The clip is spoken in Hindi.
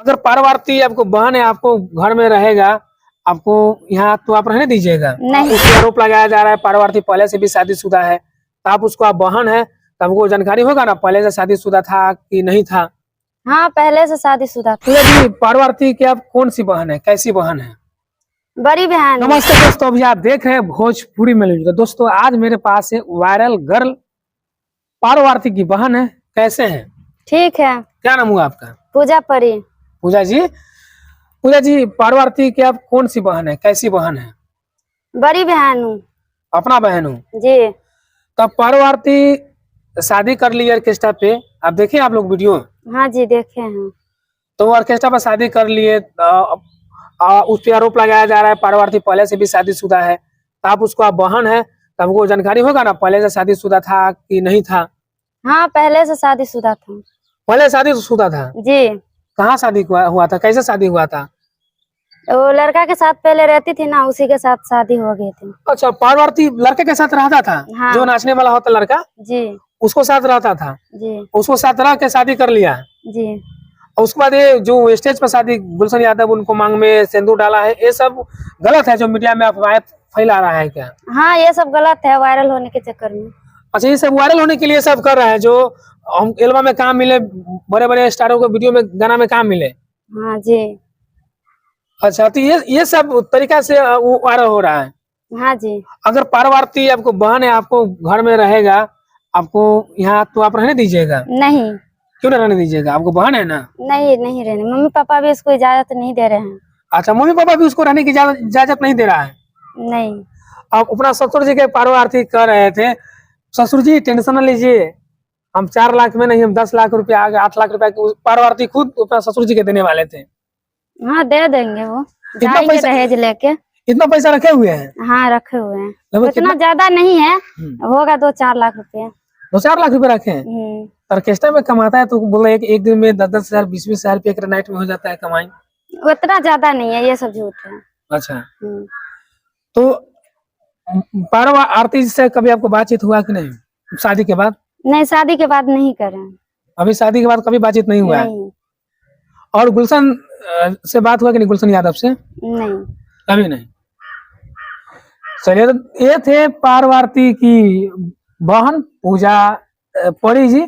अगर पार्वती आपको बहन है, आपको घर में रहेगा, आपको यहाँ तो आप रहने दीजिएगा? नहीं। उस पर आरोप लगाया जा रहा है पार्वती पहले से भी शादीशुदा है, तो आप उसको आप बहन है तो आपको जानकारी होगा ना पहले से शादीशुदा था कि नहीं था? हाँ, पहले से शादीशुदा था। जी, पार्वती की आप कौन सी बहन है, कैसी बहन है? बड़ी बहन। नमस्ते दोस्तों, अभी आप देख रहे हैं भोजपुरी में। दोस्तों आज मेरे पास है वायरल गर्ल पार्वती की बहन है। कैसे हैं? ठीक है। क्या नाम हुआ आपका? पूजा परी। पूजा जी, पूजा जी, पार्वती की आप कौन सी बहन है, कैसी बहन है? बड़ी बहन हूँ अपना बहन हूँ। जी। तब पार्वती शादी कर ली ऑर्केस्ट्रा पे, आप देखे आप लोग वीडियो? हाँ जी, देखे हैं। तो ऑर्केस्ट्रा पर शादी कर लिए, उस पर आरोप लगाया जा रहा है पार्वती पहले से भी शादीशुदा है, तो आप उसको आप बहन है तो हमको जानकारी होगा ना पहले से शादीशुदा था कि नहीं था? हाँ, पहले से शादीशुदा था। पहले शादीशुदा था जी। कहाँ शादी हुआ था, कैसे शादी हुआ था? वो लड़का के साथ पहले रहती थी ना, उसी के साथ शादी हो गई थी। अच्छा, पार्वती लड़के के साथ रहता था? हाँ। जो नाचने वाला होता लड़का जी उसको साथ रहता था? जी उसको साथ रह के शादी कर लिया? जी। और उसके बाद ये जो स्टेज पर शादी गुलशन यादव उनको मांग में सिंदूर डाला है, ये सब गलत है जो मीडिया में अफवाह फैला रहा है क्या? हाँ, ये सब गलत है वायरल होने के चक्कर में। अच्छा, ये सब वायरल होने के लिए सब कर रहे हैं, जो हम एल्बम में काम मिले, बड़े बड़े स्टारों को वीडियो में गाना में काम मिले। हाँ जी। अच्छा, तो ये सब तरीका से वायरल हो रहा है। हाँ जी। अगर पार्वती आपको बहन है, आपको घर में रहेगा, आपको यहाँ तो आप रहने दीजिएगा? नहीं। क्यों नहीं रहने दीजिएगा? आपको बहन है ना? नहीं, नहीं रहने, मम्मी पापा भी इसको इजाजत नहीं दे रहे हैं। अच्छा, मम्मी पापा भी उसको रहने की इजाजत नहीं दे रहा है? नहीं। आप अपना ससुर जी के पार्वती कर रहे थे, ससुर जी टेंशन न लीजिए, हम 4 लाख में नहीं, हम 10 लाख रुपया आगे 8 लाख रुपया पार्वती खुद अपना ससुर जी के देने वाले थे। हाँ, दे देंगे, वो कितना जाएंगे पैसा? दहेज लेके। इतना पैसा रखे हुए हैं? हाँ, रखे हुए हैं। लगभग इतना ज्यादा नहीं है, हम्म। होगा 2-4 लाख रुपया। 2-4 लाख रुपए रखे हैं? ऑर्केस्ट्रा में कमाता है तो बोला एक दिन में 10-10 हजार 20-20 हजार रुपया नाइट में हो जाता है कमाई। उतना ज्यादा नहीं है, ये सब झूठ है। अच्छा, तो पार्वती से कभी आपको बातचीत हुआ कि नहीं शादी के बाद? नहीं, शादी के बाद नहीं करें। अभी शादी के बाद कभी बातचीत नहीं हुआ है? नहीं। और गुलशन से बात हुआ कि नहीं, गुलशन यादव से? नहीं। कभी नहीं। चलिए, तो ये थे पार्वती की बहन पूजा परी जी।